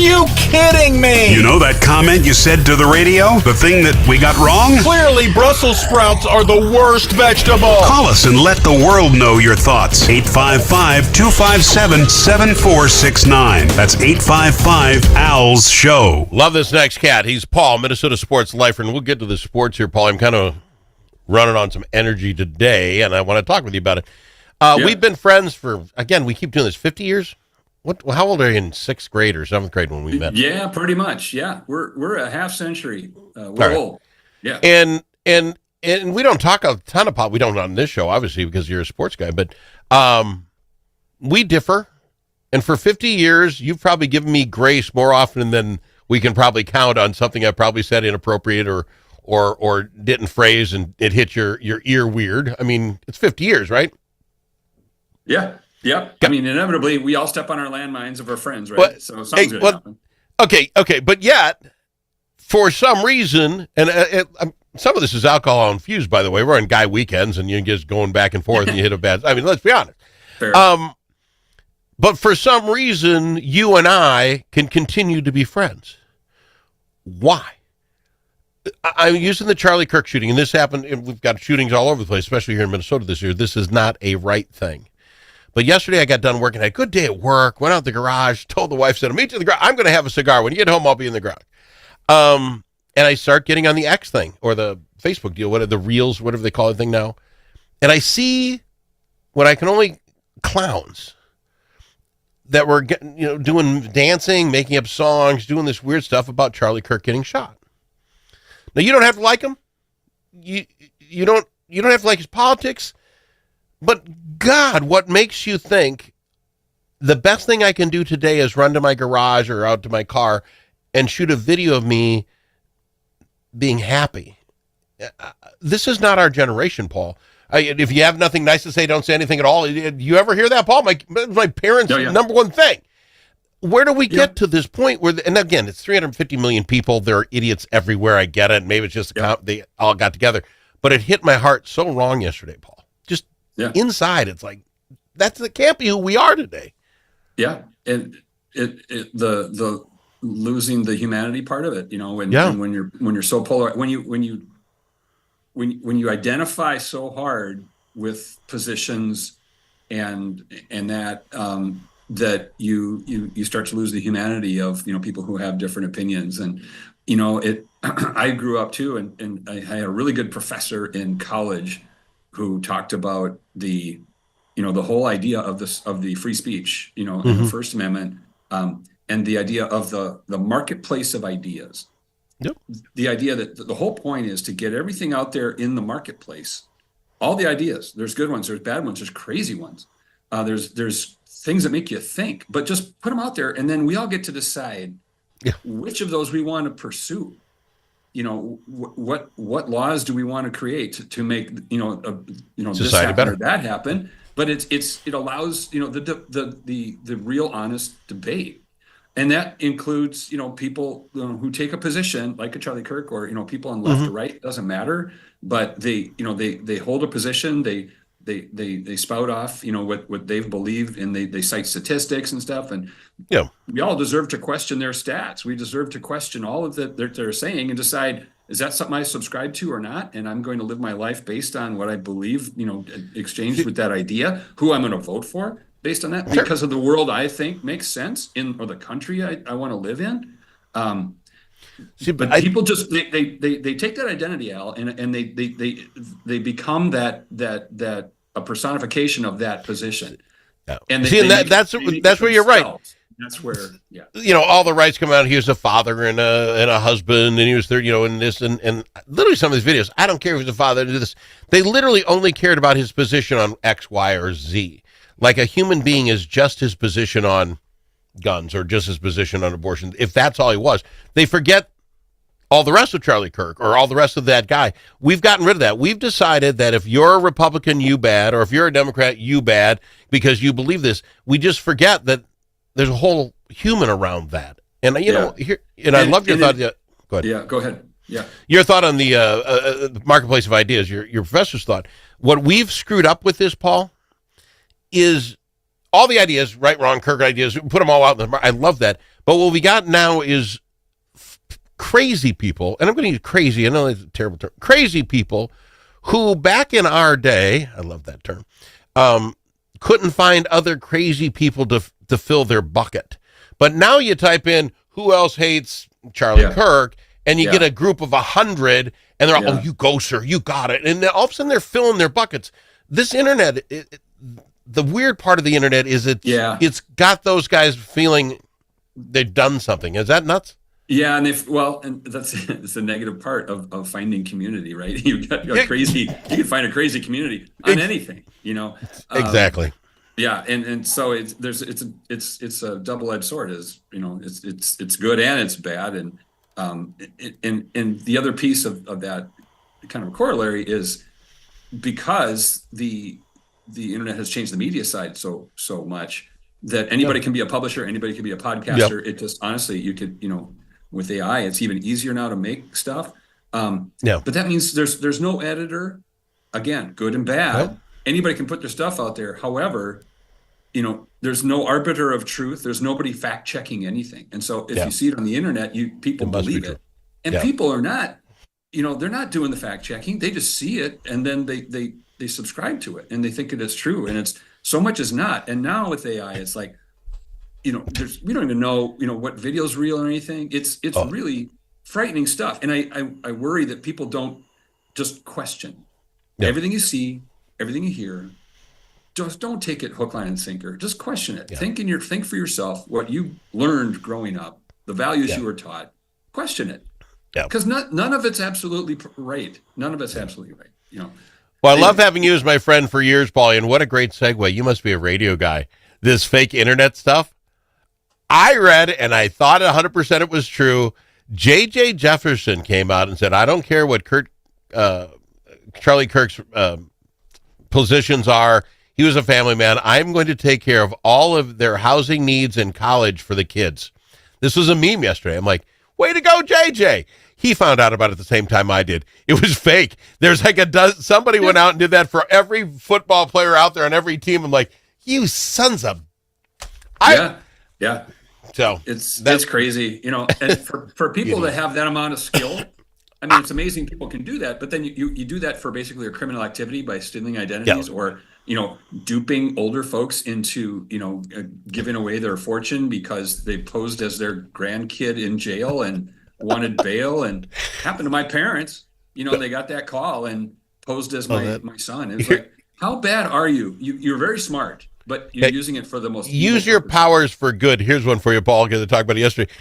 you kidding me? You know that comment you said to the radio? The thing that we got wrong? Clearly, Brussels sprouts are the worst vegetable. Call us and let the world know your thoughts. 855-257-7469. That's 855-ALS-SHOW. Love this next cat. He's Paul, Minnesota sports lifer, and we'll get to the sports here, Paul. I'm kind of running on some energy today, and I want to talk with you about it. We've been friends for, again, we keep doing this, 50 years? How old are you, in 6th grade or 7th grade when we met? Yeah, pretty much. Yeah, we're a half century. We're old. Yeah, and we don't talk a ton of pop. We don't on this show, obviously, because you're a sports guy. But we differ, and for 50 years, you've probably given me grace more often than we can probably count on something I probably said inappropriate or didn't phrase, and it hit your ear weird. I mean, it's 50 years, right? Yeah. Yep. I mean, inevitably, we all step on our landmines of our friends, right? So something's going to happen. Okay. But yet, for some reason, and some of this is alcohol infused, by the way. We're on guy weekends, and you're just going back and forth, and you hit a bad. I mean, let's be honest. Fair. But for some reason, you and I can continue to be friends. Why? I'm using the Charlie Kirk shooting, and this happened. And we've got shootings all over the place, especially here in Minnesota this year. This is not a right thing. But yesterday I got done working. I had a good day at work, went out the garage, told the wife, said, meet you in the garage. I'm going to have a cigar. When you get home, I'll be in the garage. And I start getting on the X thing or the Facebook deal, the Reels, whatever they call the thing now. And I see what I can only clowns that were doing dancing, making up songs, doing this weird stuff about Charlie Kirk getting shot. Now, you don't have to like him. You don't have to like his politics. But God, what makes you think the best thing I can do today is run to my garage or out to my car and shoot a video of me being happy? This is not our generation, Paul. If you have nothing nice to say, don't say anything at all. You ever hear that, Paul? My parents' number one thing. Where do we get to this point where, and again, it's 350 million people. There are idiots everywhere. I get it. Maybe it's just they all got together. But it hit my heart so wrong yesterday, Paul. Inside, it's like that can't be who we are today. Yeah, and the losing the humanity part of it, when you're so polar, when you identify so hard with positions and that that you start to lose the humanity of people who have different opinions. And I grew up too, and I had a really good professor in college who talked about the whole idea of the free speech, in the First Amendment, and the idea of the marketplace of ideas. Yep. The idea that the whole point is to get everything out there in the marketplace. All the ideas. There's good ones. There's bad ones. There's crazy ones. There's things that make you think. But just put them out there, and then we all get to decide which of those we want to pursue. What laws do we want to create to make this happen better, or that happen? But it allows the real honest debate, and that includes people who take a position like a Charlie Kirk or people on left or right, doesn't matter, but they hold a position, they spout off what they believe, and they cite statistics and stuff, and we all deserve to question their stats. We deserve to question all of that they're saying and decide, is that something I subscribe to or not? And I'm going to live my life based on what I believe, exchanged with that idea, who I'm going to vote for based on that, because of the world I think makes sense or the country I want to live in. But people just they take that identity, Al, and they become that a personification of that position. And that's where you're right. That's where, all the rights come out. He was a father and a husband, and he was there, and this, and literally some of these videos, I don't care if he's a father to do this. They literally only cared about his position on X, Y, or Z. Like a human being is just his position on guns or just his position on abortion. If that's all he was, they forget all the rest of Charlie Kirk or all the rest of that guy. We've gotten rid of that. We've decided that if you're a Republican, you bad, or if you're a Democrat, you bad, because you believe this. We just forget that there's a whole human around that. And I love your thought. Go ahead. Yeah, go ahead. Yeah. Your thought on the marketplace of ideas, your professor's thought. What we've screwed up with this, Paul, is all the ideas, right, wrong, Kirk ideas, put them all out. I love that. But what we got now is crazy people, and I'm going to use crazy. I know that's a terrible term. Crazy people who back in our day, I love that term, couldn't find other crazy people to fill their bucket. But now you type in who else hates Charlie Kirk, and you get a group of 100, and they're all, oh, you go, sir, you got it. And then all of a sudden they're filling their buckets. This internet, the weird part of the internet is it's got those guys feeling they've done something. Is that nuts? Yeah, and and that's the negative part of finding community, right? You got crazy. You can find a crazy community on anything, Exactly. Yeah, and so it's a double-edged sword. It's good and it's bad, and the other piece of that kind of corollary is because the internet has changed the media side so much that anybody can be a publisher, anybody can be a podcaster. It just honestly, you could with AI, it's even easier now to make stuff. But that means there's no editor. Again, good and bad. Anybody can put their stuff out there. However, there's no arbiter of truth. There's nobody fact checking anything. And so if you see it on the internet, people believe it. And people are not, they're not doing the fact checking. They just see it and then they subscribe to it and they think it is true. And it's so much is not. And now with AI, it's like, we don't even know, what video's real or anything. It's really frightening stuff. And I worry that people don't just question everything you see, everything you hear. Just don't take it hook, line, and sinker. Just question it. Think for yourself what you learned growing up, the values you were taught. Question it. Because none of it's absolutely right. None of it's absolutely right. Well, I love having you as my friend for years, Paulie, and what a great segue. You must be a radio guy. This fake internet stuff. I read, and I thought 100% it was true. J.J. Jefferson came out and said, I don't care what Charlie Kirk's positions are. He was a family man. I'm going to take care of all of their housing needs in college for the kids. This was a meme yesterday. I'm like, way to go, JJ. He found out about it at the same time I did. It was fake. There's like somebody went out and did that for every football player out there on every team. I'm like, you sons of... Yeah. So that's crazy, and for people that have that amount of skill, I mean, it's amazing people can do that, but then you do that for basically a criminal activity by stealing identities or, duping older folks into, giving away their fortune because they posed as their grandkid in jail and wanted bail. And happened to my parents, they got that call and posed as my son. It was like, how bad are you? You're very smart, but you're using it for the most. Use your powers for good. Here's one for you, Paul, because I talked about it yesterday.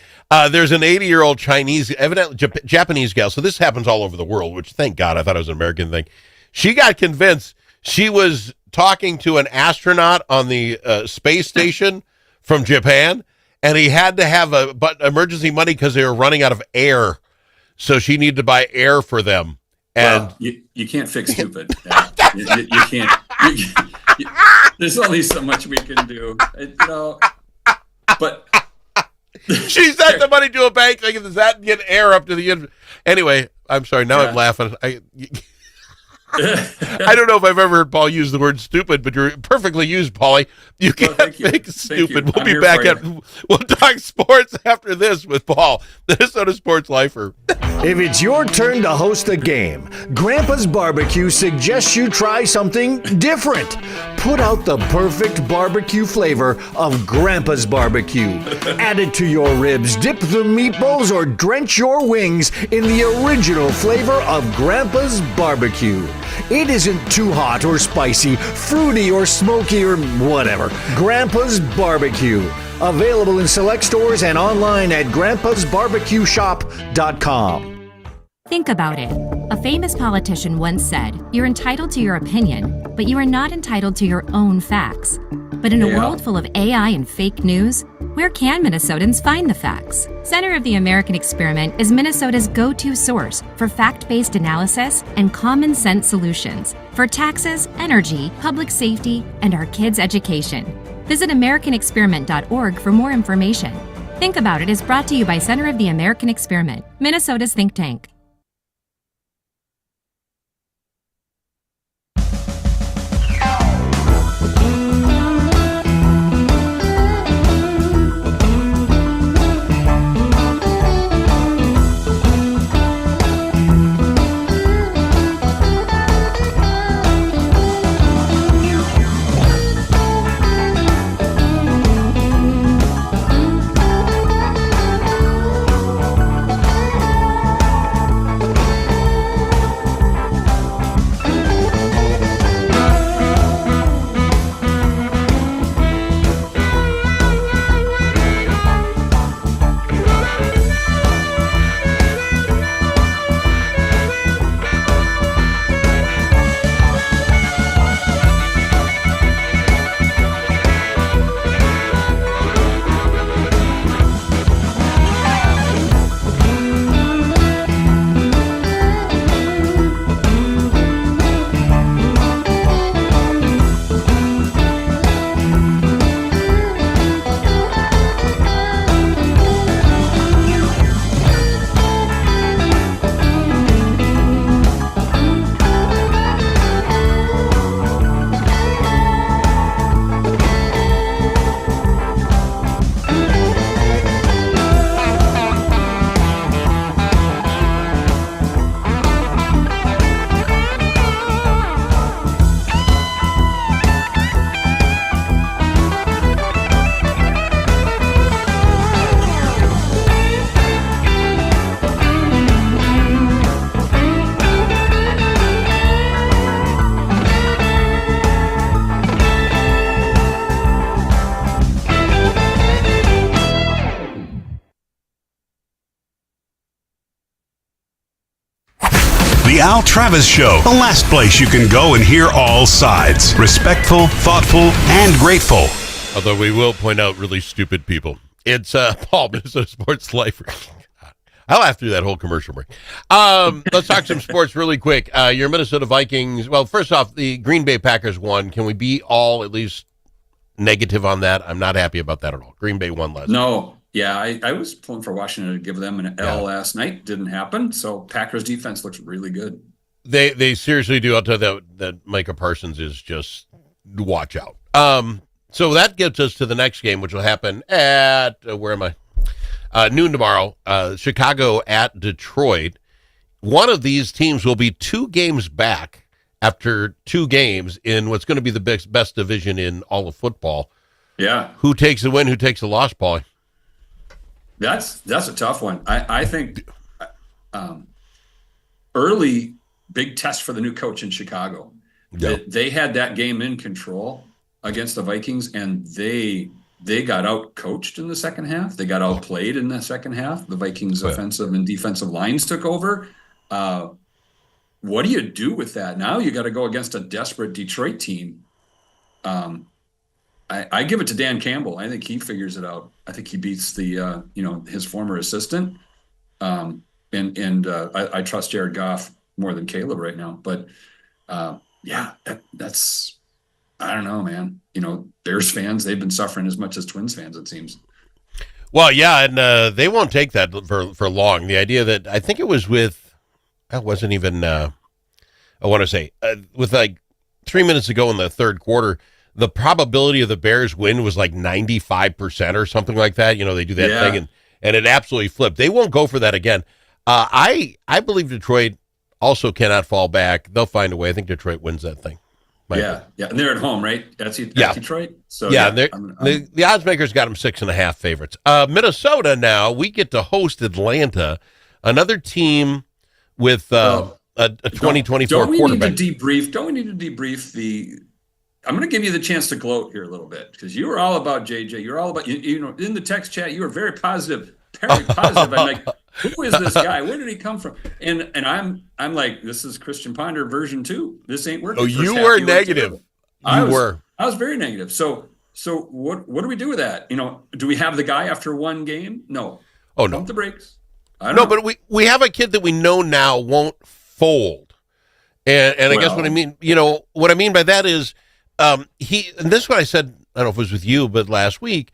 There's an 80-year-old Chinese, evidently Japanese gal. So this happens all over the world, which thank God, I thought it was an American thing. She got convinced. She was talking to an astronaut on the space station from Japan, and he had to have emergency money because they were running out of air. So she needed to buy air for them. And you can't fix stupid. You can't. There's only so much we can do, But she sent the money to a bank thinking, does that get air up to the? Anyway, I'm sorry. Now I'm laughing. I don't know if I've ever heard Paul use the word stupid, but you're perfectly used, Paulie. You can't make stupid. We'll be back we'll talk sports after this with Paul, Minnesota Sports Lifer. If it's your turn to host a game, Grandpa's Barbecue suggests you try something different. Put out the perfect barbecue flavor of Grandpa's Barbecue. Add it to your ribs, dip the meatballs, or drench your wings in the original flavor of Grandpa's Barbecue. It isn't too hot or spicy, fruity or smoky or whatever. Grandpa's Barbecue. Available in select stores and online at grandpasbarbecueshop.com. Think about it. A famous politician once said, "You're entitled to your opinion, but you are not entitled to your own facts." But in a world full of AI and fake news, where can Minnesotans find the facts? Center of the American Experiment is Minnesota's go-to source for fact-based analysis and common sense solutions for taxes, energy, public safety, and our kids' education. Visit AmericanExperiment.org for more information. Think About It is brought to you by Center of the American Experiment, Minnesota's think tank. The Al Travis Show, the last place you can go and hear all sides. Respectful, thoughtful, and grateful. Although we will point out really stupid people. It's Paul, Minnesota Sports Lifer. I laughed through that whole commercial break. Let's talk some sports really quick. Your Minnesota Vikings. Well, first off, the Green Bay Packers won. Can we be all at least negative on that? I'm not happy about that at all. Green Bay won last night. No. Yeah, I was pulling for Washington to give them an L last night. Didn't happen. So Packers defense looks really good. They seriously do. I'll tell you that Micah Parsons is just watch out. So that gets us to the next game, which will happen at where am I? Noon tomorrow. Chicago at Detroit. One of these teams will be 2 games back after 2 games in what's going to be the best division in all of football. Yeah. Who takes the win? Who takes the loss, Paul? That's a tough one. I think early big test for the new coach in Chicago. Yep. They had that game in control against the Vikings, and they got out coached in the second half. They got outplayed in the second half. The Vikings offensive and defensive lines took over. What do you do with that? Now you got to go against a desperate Detroit team. I give it to Dan Campbell. I think he figures it out. I think he beats the his former assistant. I trust Jared Goff more than Caleb right now. But that's I don't know, man. Bears fans, they've been suffering as much as Twins fans, it seems. Well, yeah, and they won't take that for long. The idea that I think it was with, that wasn't even, I want to say, with like 3 minutes to go in the third quarter, the probability of the Bears win was like 95% or something like that. They do that thing, and it absolutely flipped. They won't go for that again. I believe Detroit also cannot fall back. They'll find a way. I think Detroit wins that thing. Yeah, and they're at home, right? That's Detroit. So the odds makers got them 6.5 favorites. Minnesota now, we get to host Atlanta, another team with a 2024 quarterback. Don't we need to debrief the? I'm going to give you the chance to gloat here a little bit because you were all about JJ. You're all about in the text chat. You were very positive. Very positive. I'm like, who is this guy? Where did he come from? And I'm like, this is Christian Ponder version 2. This ain't working. Oh, you were negative. I was very negative. So what do we do with that? Do we have the guy after one game? No. Oh no. Pump the brakes. I don't know. But we have a kid that we know now won't fold. And I guess what I mean, what I mean by that is and this is what I said, I don't know if it was with you, but last week.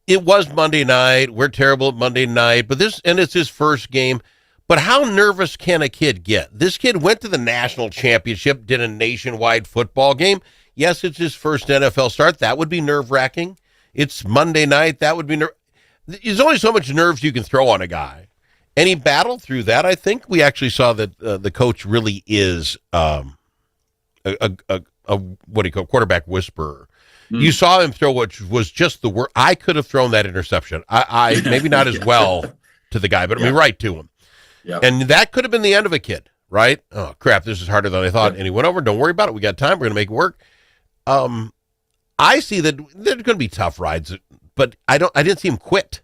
It was Monday night. We're terrible at Monday night, and it's his first game. But how nervous can a kid get? This kid went to the national championship, did a nationwide football game. Yes, it's his first NFL start. That would be nerve-wracking. It's Monday night. That would be There's only so much nerves you can throw on a guy. And he battled through that. I think we actually saw that the coach really is a what do you call quarterback whisperer. You saw him throw, which was just the word. I could have thrown that interception. I maybe not as well to the guy, but I mean, right to him. Yeah. And that could have been the end of a kid, right? Oh, crap, this is harder than I thought. And he went over, don't worry about it. We got time. We're going to make it work. I see that there's going to be tough rides, but I didn't see him quit.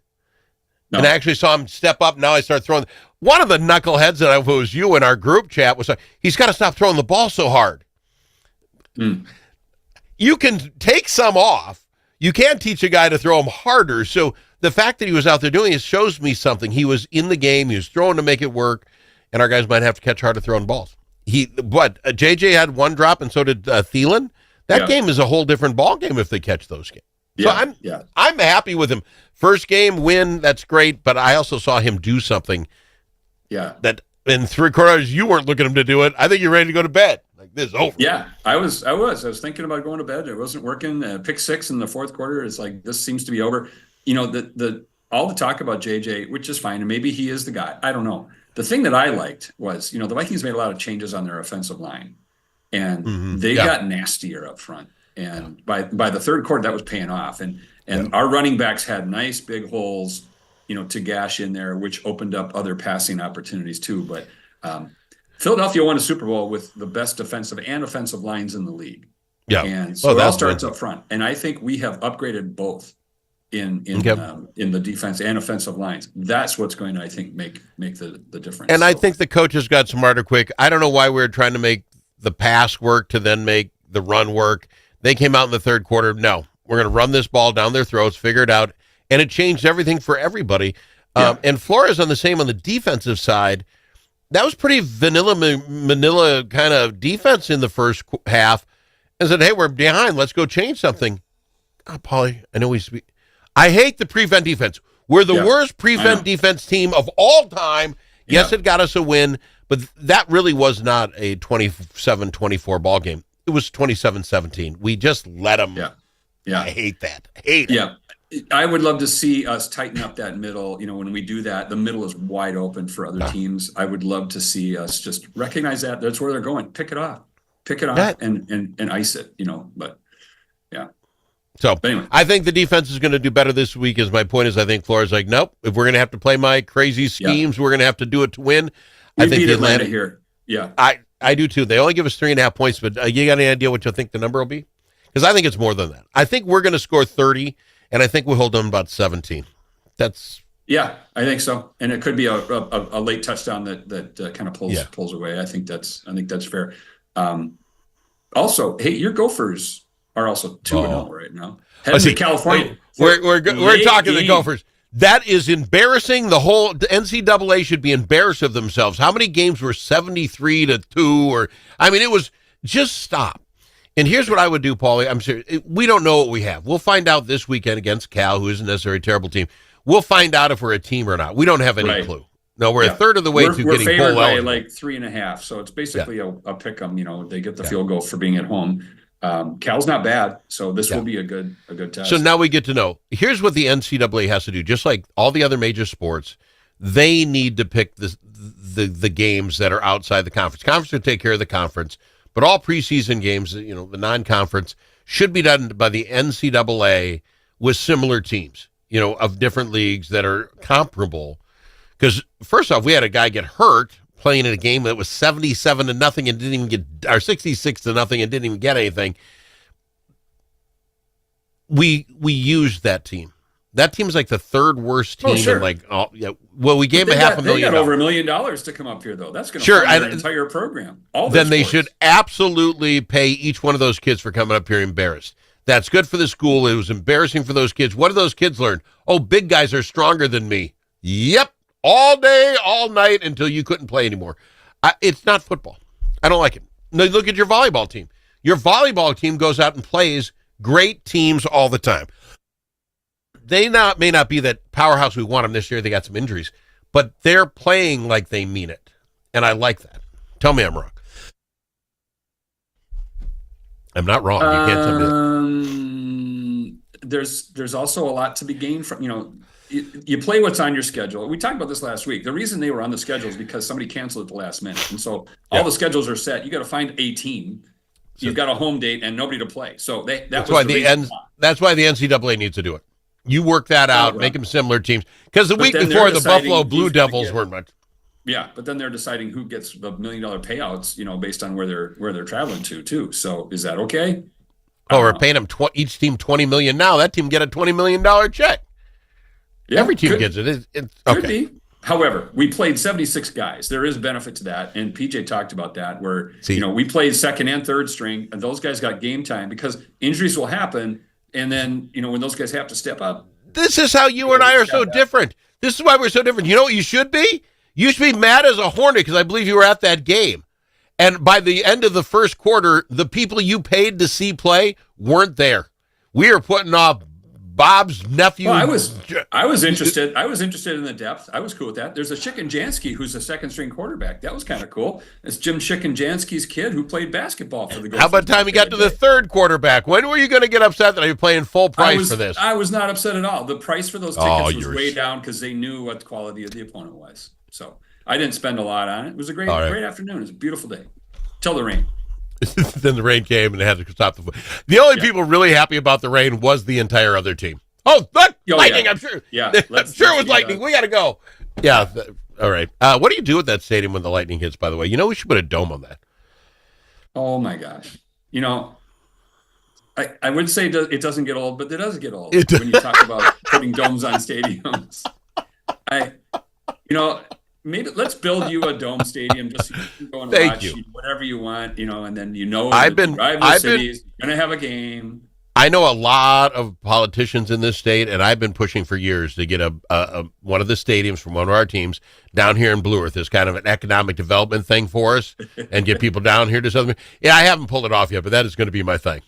No. And I actually saw him step up. Now I start throwing. One of the knuckleheads that it was you in our group chat was like, he's got to stop throwing the ball so hard. You can take some off. You can't teach a guy to throw them harder. So the fact that he was out there doing it shows me something. He was in the game. He was throwing to make it work, and our guys might have to catch harder throwing balls. JJ had one drop, and so did Thielen. That game is a whole different ball game if they catch those games. So I'm happy with him. First game win, that's great, but I also saw him do something that in 3 quarters you weren't looking at him to do it. I think you're ready to go to bed. Like, this is over. Yeah, I was thinking about going to bed. It wasn't working. Pick 6 in the fourth quarter. It's like, this seems to be over. All the talk about JJ, which is fine, and maybe he is the guy. I don't know. The thing that I liked was, the Vikings made a lot of changes on their offensive line, and they got nastier up front. And by the third quarter, that was paying off. And our running backs had nice big holes, to gash in there, which opened up other passing opportunities too. But Philadelphia won a Super Bowl with the best defensive and offensive lines in the league. Yeah. And so it all starts up front. And I think we have upgraded both in the defense and offensive lines. That's what's going to, I think, make the difference. And I think the coaches got smarter quick. I don't know why we were trying to make the pass work to then make the run work. They came out in the third quarter. No, we're going to run this ball down their throats, figure it out. And it changed everything for everybody. And Flores on the defensive side. That was pretty Manila kind of defense in the first half. And said, hey, we're behind. Let's go change something. Paulie, I know I hate the prevent defense. We're the worst prevent defense team of all time. Yes, it got us a win, but that really was not a 27-24 ball game. It was 27-17. We just let them. Yeah. I hate that. I hate it. Yeah. I would love to see us tighten up that middle. When we do that, the middle is wide open for other teams. I would love to see us just recognize that. That's where they're going. Pick it off and ice it, but yeah. So but anyway. I think the defense is going to do better this week. Is my point is I think Flores like, nope, if we're going to have to play my crazy schemes, we're going to have to do it to win. I think beat Atlanta here. Yeah. I do too. They only give us 3.5 points, but you got any idea what you think the number will be? Because I think it's more than that. I think we're going to score 30, and I think we'll hold them about 17. Yeah, I think so, and it could be a late touchdown that kind of pulls away. I think that's fair. Also, hey, your Gophers are also 2-0 right now. Heading to California. We're talking the Gophers. That is embarrassing. The whole NCAA should be embarrassed of themselves. How many games were 73-2? It was just stop. And here's what I would do, Paulie. I'm serious. We don't know what we have. We'll find out this weekend against Cal, who isn't necessarily a terrible team. We'll find out if we're a team or not. We don't have any clue. No, we're a third of the way to getting bowl eligible. We're favored by like 3.5, so it's basically a pick 'em. They get the field goal for being at home. Cal's not bad, so this will be a good test. So now we get to know. Here's what the NCAA has to do. Just like all the other major sports, they need to pick the games that are outside the conference. Conference will take care of the conference. But all preseason games, the non-conference, should be done by the NCAA with similar teams, of different leagues that are comparable. Because first off, we had a guy get hurt playing in a game that was 77-0 and didn't even get, or 66-0 and didn't even get anything. We used that team. That team is like the third worst team. Sure. We gave them $500,000. They got over $1 million to come up here, though. That's going to fund their entire program. Then they should absolutely pay each one of those kids for coming up here embarrassed. That's good for the school. It was embarrassing for those kids. What do those kids learn? Oh, big guys are stronger than me. Yep. All day, all night until you couldn't play anymore. It's not football. I don't like it. No, look at your volleyball team. Your volleyball team goes out and plays great teams all the time. They may not be that powerhouse we want them this year. They got some injuries, but they're playing like they mean it, and I like that. Tell me I'm wrong. I'm not wrong. You can't tell me that. There's also a lot to be gained from you play what's on your schedule. We talked about this last week. The reason they were on the schedule is because somebody canceled at the last minute, and so all the schedules are set. You got to find a team. You've got a home date and nobody to play. So that's why the NCAA needs to do it. You work that out, make them similar teams. Because the week before, the Buffalo Blue Devils weren't much. Yeah, but then they're deciding who gets the $1 million payouts, based on where they're traveling to, too. So is that okay? We're paying them each team $20 million now. That team get a $20 million check. Yeah, every team gets it. Could be. However, we played 76 guys. There is benefit to that, and PJ talked about that. Where we played second and third string, and those guys got game time because injuries will happen. And then, when those guys have to step up. This is how you and I are so different. This is why we're so different. You know what you should be? You should be mad as a Hornet because I believe you were at that game. And by the end of the first quarter, the people you paid to see play weren't there. We are putting off Bob's nephew. Well, I was interested. I was interested in the depth. I was cool with that. There's a Chicken Jansky who's a second string quarterback. That was kind of cool. It's Jim Chicken Jansky's kid who played basketball for the Gophers. How about time he got to the third quarterback? When were you going to get upset that you're playing full price for this? I was not upset at all. The price for those tickets was way down because they knew what the quality of the opponent was. So I didn't spend a lot on it. It was a great afternoon. It was a beautiful day. Till the rain. Then the rain came and they had to stop the. The only people really happy about the rain was the entire other team. Oh, look, lightning! Yeah. I'm sure. Yeah, I'm sure it was lightning. We got to go. Yeah. All right. What do you do with that stadium when the lightning hits? By the way, we should put a dome on that. Oh my gosh! I would say it doesn't get old, but it does get old when you talk about putting domes on stadiums. Maybe let's build you a dome stadium just so you can go and Thank watch you. whatever you want, and then I've been cities, you're gonna have a game. I know a lot of politicians in this state, and I've been pushing for years to get a one of the stadiums from one of our teams down here in Blue Earth as kind of an economic development thing for us, and get people down here to Southern. Yeah, I haven't pulled it off yet, but that is going to be my thing.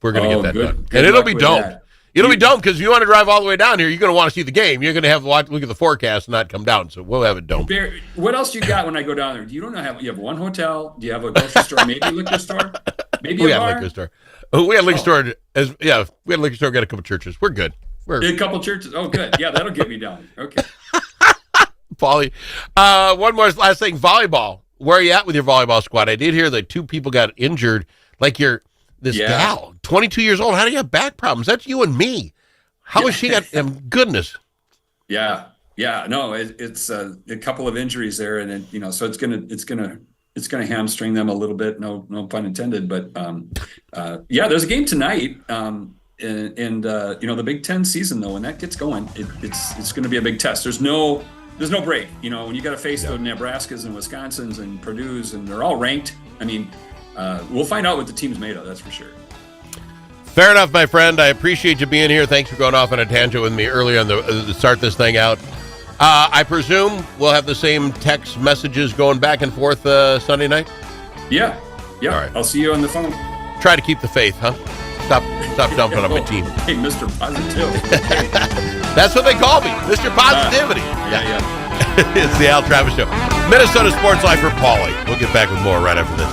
We're going to get that done, good and it'll luck be with domed. that. It'll be domed because you want to drive all the way down here. You're going to want to see the game. You're going to have to look at the forecast and not come down. So we'll have it domed. What else you got when I go down there? You have one hotel? Do you have a grocery store? Maybe a liquor store? Maybe We a had bar? liquor store. We had liquor store. We had liquor store. Got a couple churches. We're good. A couple churches. Oh, good. Yeah, that'll get me down. Okay. Paulie. One more last thing. Volleyball. Where are you at with your volleyball squad? I did hear that 2 people got injured. Like this gal, 22 years old. How do you have back problems? That's you and me. How has she got? Goodness. Yeah. No, it's a couple of injuries there, and so it's gonna hamstring them a little bit. No pun intended. But there's a game tonight. The Big Ten season though, when that gets going, it's going to be a big test. There's no break. When you got to face the Nebraskas and Wisconsins and Purdue's, and they're all ranked. I mean, we'll find out what the team's made of. That's for sure. Fair enough, my friend. I appreciate you being here. Thanks for going off on a tangent with me earlier on to start this thing out. I presume we'll have the same text messages going back and forth Sunday night? Yeah. All right. I'll see you on the phone. Try to keep the faith, huh? Stop dumping on my team. Hey, Mr. Positivity. That's what they call me, Mr. Positivity. Yeah. It's the Al Travis Show. Minnesota Sports Life for Paulie. We'll get back with more right after this.